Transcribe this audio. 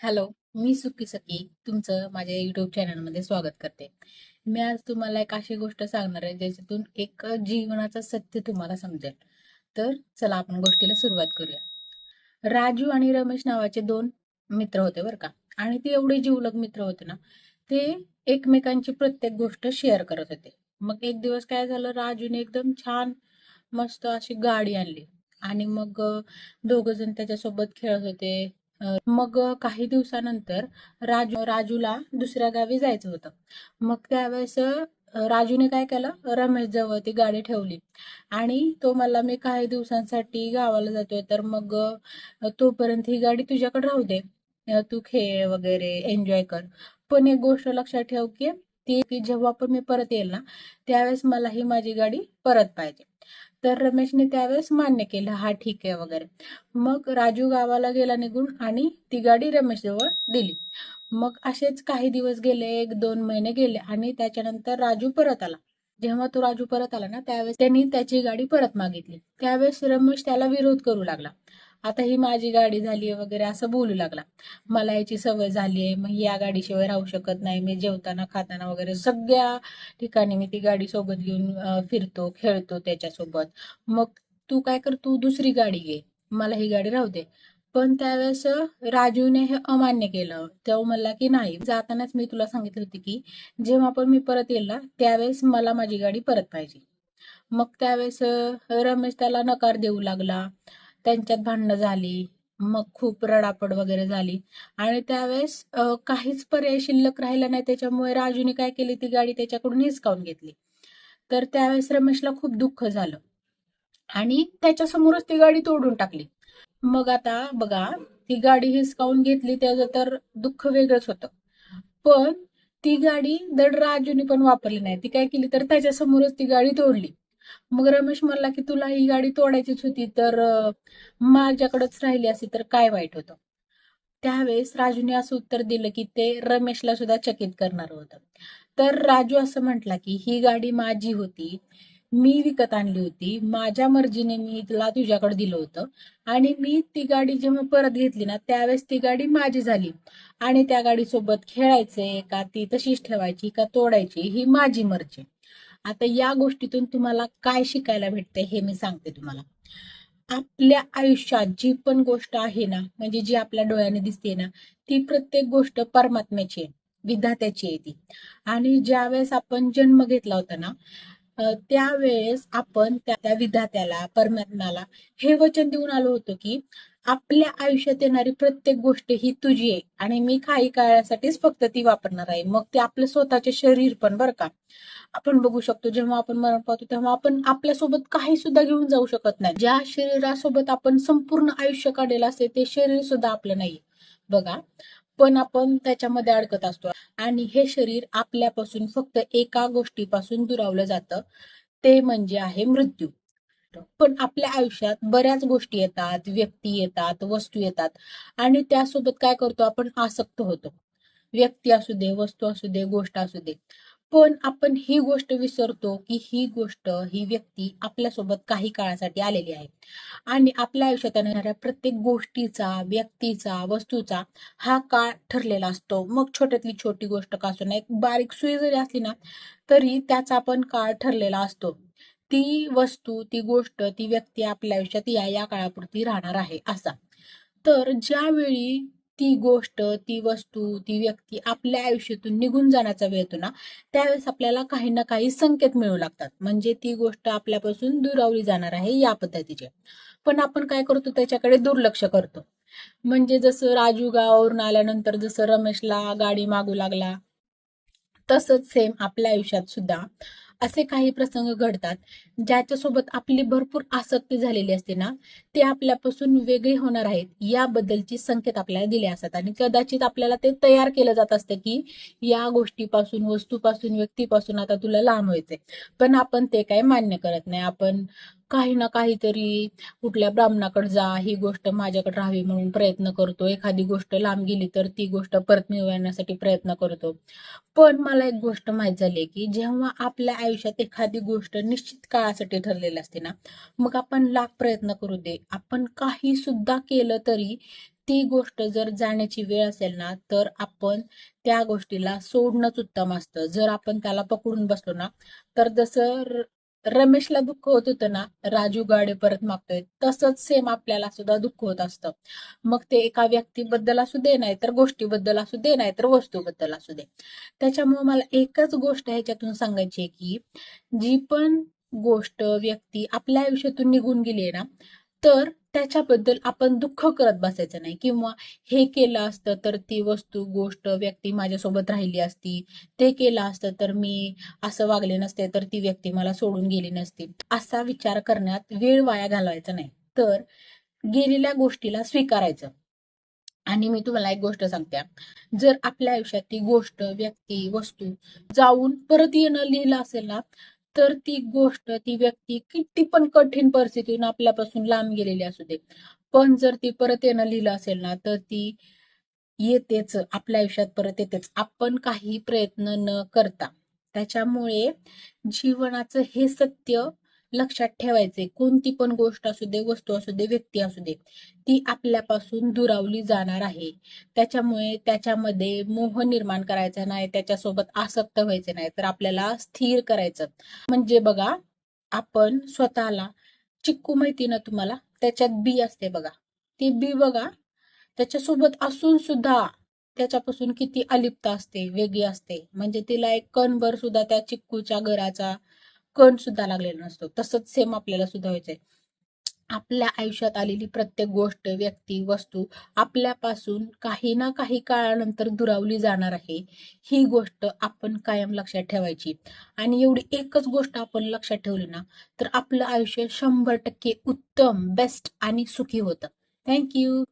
Hello, मी सुकी सकी तुमचं माझ्या युट्यूब चॅनलमध्ये स्वागत करते. मी आज तुम्हाला एक अशी गोष्ट सांगणार आहे ज्याच्यातून एक जीवनाचं सत्य तुम्हाला समजेल. तर चला आपण गोष्टीला सुरुवात करूया. राजू आणि रमेश नावाचे दोन मित्र होते बरं का. आणि ते एवढे जिवलग मित्र होते ना, ते एकमेकांची प्रत्येक गोष्ट शेअर करत होते. मग एक दिवस काय झालं, राजूने एकदम छान मस्त अशी गाडी आणली आणि मग दोघ जण त्याच्यासोबत खेळत होते. मग काही दिवसानंतर राजूला दुसऱ्या गावी जायचं होतं. मग त्यावेळेस राजूने काय केलं, रमेश जवळ ती गाडी ठेवली आणि तो मला मी काही दिवसांसाठी गावाला जातोय, तर मग तोपर्यंत ही गाडी तुझ्याकडे राहू दे. तू खेळ वगैरे एन्जॉय कर. पण एक गोष्ट लक्षात ठेव की जेव्हा पण मी परत येईल ना, त्यावेळेस मला ही माझी गाडी परत पाहिजे. तर रमेशने त्यावेळेस मान्य केलं, हा ठीक आहे वगैरे. मग राजू गावाला गेला निघून आणि ती गाडी रमेशजवळ दिली. मग असेच काही दिवस गेले, 1-2 महिने गेले आणि त्याच्यानंतर राजू परत आला. जेव्हा तो राजू परत आला ना, त्यावेळेस त्यांनी त्याची गाडी परत मागितली. त्यावेळेस रमेश त्याला विरोध करू लागला. आता ही माझी गाडी झाली आहे वगैरे असं बोलू लागला. मला याची सवय झाली आहे, मग या गाडीशिवाय राहू शकत नाही. मी जेवताना खाताना वगैरे सगळ्या ठिकाणी मी ती गाडी सोबत घेऊन फिरतो, खेळतो त्याच्यासोबत. मग तू काय कर, तू दुसरी गाडी घे, मला ही गाडी राहू दे. पण त्यावेळेस राजूने हे अमान्य केलं. तो म्हणला की नाही, जातानाच मी तुला सांगितलं होते की जेव्हा पण मी परत येईल ना, त्यावेळेस मला माझी गाडी परत पाहिजे. मग त्यावेळेस रमेश त्याला नकार देऊ लागला. त्यांच्यात भांडणं झाली. मग खूप रडापड वगैरे झाली आणि त्यावेळेस काहीच पर्याय शिल्लक राहिला नाही. त्याच्यामुळे राजूने काय केली, ती गाडी त्याच्याकडून हिसकावून घेतली. तर त्यावेळेस रमेशला खूप दुःख झालं आणि त्याच्यासमोरच ती गाडी तोडून टाकली. मग आता बघा, ती गाडी हिसकावून घेतली त्याचं तर दुःख वेगळंच होतं. पण ती गाडी धड राजूने पण वापरली नाही. ती काय केली, तर त्याच्यासमोरच ती गाडी तोडली. मग रमेश म्हणला की तुला ही गाडी तोडायचीच होती, तर माझ्याकडेच राहिली असती तर काय वाईट होतं. त्यावेळेस राजूने असं उत्तर दिलं की ते रमेशला सुद्धा चकित करणार होतं. तर राजू असं म्हटला की ही गाडी माझी होती, मी विकत आणली होती, माझ्या मर्जीने मी तुला तुझ्याकडे दिलं होतं आणि मी ती गाडी जेव्हा परत घेतली ना, त्यावेळेस ती गाडी माझी झाली आणि त्या गाडीसोबत खेळायचंय का, ती तशीच ठेवायची का तोडायची, ही माझी मर्जी. आता या गोष्टीतून तुम्हाला काय शिकायला भेटते हे मी सांगते तुम्हाला. आपल्या आयुष्यात जी पण गोष्ट आहे ना, म्हणजे जी आपल्या डोळ्याने दिसते ना, ती प्रत्येक गोष्ट परमात्म्याची आहे, विधात्याची आहे ती. आणि ज्यावेळेस आपण जन्म घेतला होता ना, त्यावेळेस आपण त्या त्या विधात्याला, परमात्म्याला हे वचन देऊन आलो होतो की आपल्या आयुष्यात येणारी प्रत्येक गोष्ट ही तुझी आहे आणि मी काही काळासाठीच फक्त ती वापरणार आहे. मग ते आपलं स्वतःचे शरीर पण बरं का. आपण बघू शकतो, जेव्हा आपण मरण पावतो तेव्हा आपण आपल्यासोबत काही सुद्धा घेऊन जाऊ शकत नाही. ज्या शरीरासोबत आपण संपूर्ण आयुष्य काढलेलं असते ते शरीर सुद्धा आपलं नाही बघा. पण आपण त्याच्यामध्ये अडकत असतो आणि हे शरीर आपल्यापासून फक्त एका गोष्टीपासून दुरावलं जातं, ते म्हणजे आहे मृत्यू. पण आपल्या आयुष्यात बऱ्याच गोष्टी येतात, व्यक्ती येतात, वस्तू येतात आणि त्यासोबत काय करतो, आपण आसक्त होतो. व्यक्ती असू दे, वस्तू असू दे, गोष्ट असू दे. पण आपण ही गोष्ट विसरतो की ही गोष्ट, ही व्यक्ती आपल्यासोबत काही काळासाठी आलेली आहे आणि आपल्या आयुष्यात येणाऱ्या प्रत्येक गोष्टीचा, व्यक्तीचा, वस्तूचा हा काळ ठरलेला असतो. मग छोट्यातली छोटी गोष्ट का असो ना, एक बारीक सुई जरी असली ना, तरी त्याचा पण काळ ठरलेला असतो. ती वस्तू, ती गोष्ट, ती व्यक्ती आपल्या आयुष्यात या या काळापुरती राहणार आहे असा. तर ज्यावेळी ती गोष्ट, ती वस्तू, ती व्यक्ती आपल्या आयुष्यातून निघून जाण्याचा वेळ येतो ना, त्यावेळेस आपल्याला काही ना काही संकेत मिळू लागतात. म्हणजे ती गोष्ट आपल्यापासून दुरावली जाणार आहे या पद्धतीचे. पण आपण काय करतो, त्याच्याकडे दुर्लक्ष करतो. म्हणजे जसं राजू गावावरून आल्यानंतर जसं रमेशला गाडी मागू लागला, तसंच सेम आपल्या आयुष्यात सुद्धा असे काही प्रसंग घडतात ज्याच्यासोबत आपली भरपूर आसक्ती झालेली असते ना, ते आपल्यापासून वेगळे होणार आहेत याबद्दलची संकेत आपल्याला दिले असतात आणि कदाचित आपल्याला ते तयार केलं जात असतं की या गोष्टीपासून, वस्तूपासून, व्यक्तीपासून आता तुला लांब व्हायचंय. पण आपण ते काही मान्य करत नाही. आपण काही ना काहीतरी कुठल्या ब्राह्मणाकडे जा, ही गोष्ट माझ्याकडे राहावी म्हणून प्रयत्न करतो. एखादी गोष्ट लांब गेली तर ती गोष्ट परत मिळवण्यासाठी प्रयत्न करतो. पण मला एक गोष्ट माहित झाली की जेव्हा आपल्या आयुष्यात एखादी गोष्ट निश्चित काळासाठी ठरलेली असते ना, मग आपण लाख प्रयत्न करू दे, आपण काही सुद्धा केलं तरी ती गोष्ट जर जाण्याची वेळ असेल ना, तर आपण त्या गोष्टीला सोडणंच उत्तम असतं. जर आपण त्याला पकडून बसलो ना, तर जसं रमेशला दुःख होत होतं ना, राजू गाडी परत मागतोय, तसंच सेम आपल्याला सुद्धा दुःख होत असतं. मग ते एका व्यक्तीबद्दल असू दे, नाही तर गोष्टीबद्दल असू दे, नाही तर वस्तूबद्दल असू दे. त्याच्यामुळे मला एकच गोष्ट ह्याच्यातून सांगायची आहे, की जी पण गोष्ट, व्यक्ती आपल्या आयुष्यातून निघून गेली आहे ना, तर त्याच्याबद्दल आपण दुःख करत बसायचं नाही, किंवा हे केलं असतं तर ती वस्तू, गोष्ट, व्यक्ती माझ्यासोबत राहिली असती, ते केलं असतं तर मी असं वागले नसते, तर ती व्यक्ती मला सोडून गेली नसती, असा विचार करण्यात वेळ वाया घालवायचा नाही. तर गेलेल्या गोष्टीला स्वीकारायचं. आणि मी तुम्हाला एक गोष्ट सांगते, जर आपल्या आयुष्यात ती गोष्ट, व्यक्ती, वस्तू जाऊन परत येणं लिहिलं असेल ना, तर ती गोष्ट, ती व्यक्ती किती पण कठीण परिस्थितीतून आपल्यापासून लांब गेलेली असू दे, पण जर ती परत येणं लिहिलं असेल ना, तर ती येतेच, आपल्या आयुष्यात परत येतेच, आपण काही प्रयत्न न करता. त्याच्यामुळे जीवनाचं हे सत्य लक्षात ठेवायचे. कोणती पण गोष्ट असू दे, वस्तू असू दे, व्यक्ती असू दे, ती आपल्यापासून दुरावली जाणार आहे. त्याच्यामुळे त्याच्यामध्ये मोह निर्माण करायचा नाही, त्याच्यासोबत आसक्त व्हायचे नाही, तर आपल्याला स्थिर करायचं. म्हणजे बघा, आपण स्वतःला, चिक्कू माहिती ना तुम्हाला, त्याच्यात बी असते बघा, ती बी बघा, त्याच्यासोबत असून सुद्धा त्याच्यापासून किती अलिप्त असते, वेगळी असते. म्हणजे तिला एक कणभर सुद्धा त्या चिक्कूच्या घराचा कण सुद्धा लागलेला नसतो. तसंच सेम आपल्याला सुद्धा व्हायचंय. आपल्या आयुष्यात आलेली प्रत्येक गोष्ट, व्यक्ती, वस्तू आपल्यापासून काही ना काही काळानंतर दुरावली जाणार आहे. ही गोष्ट आपण कायम लक्षात ठेवायची. आणि एवढी एकच गोष्ट आपण लक्षात ठेवली ना, तर आपलं आयुष्य 100% उत्तम, बेस्ट आणि सुखी होतं. Thank you.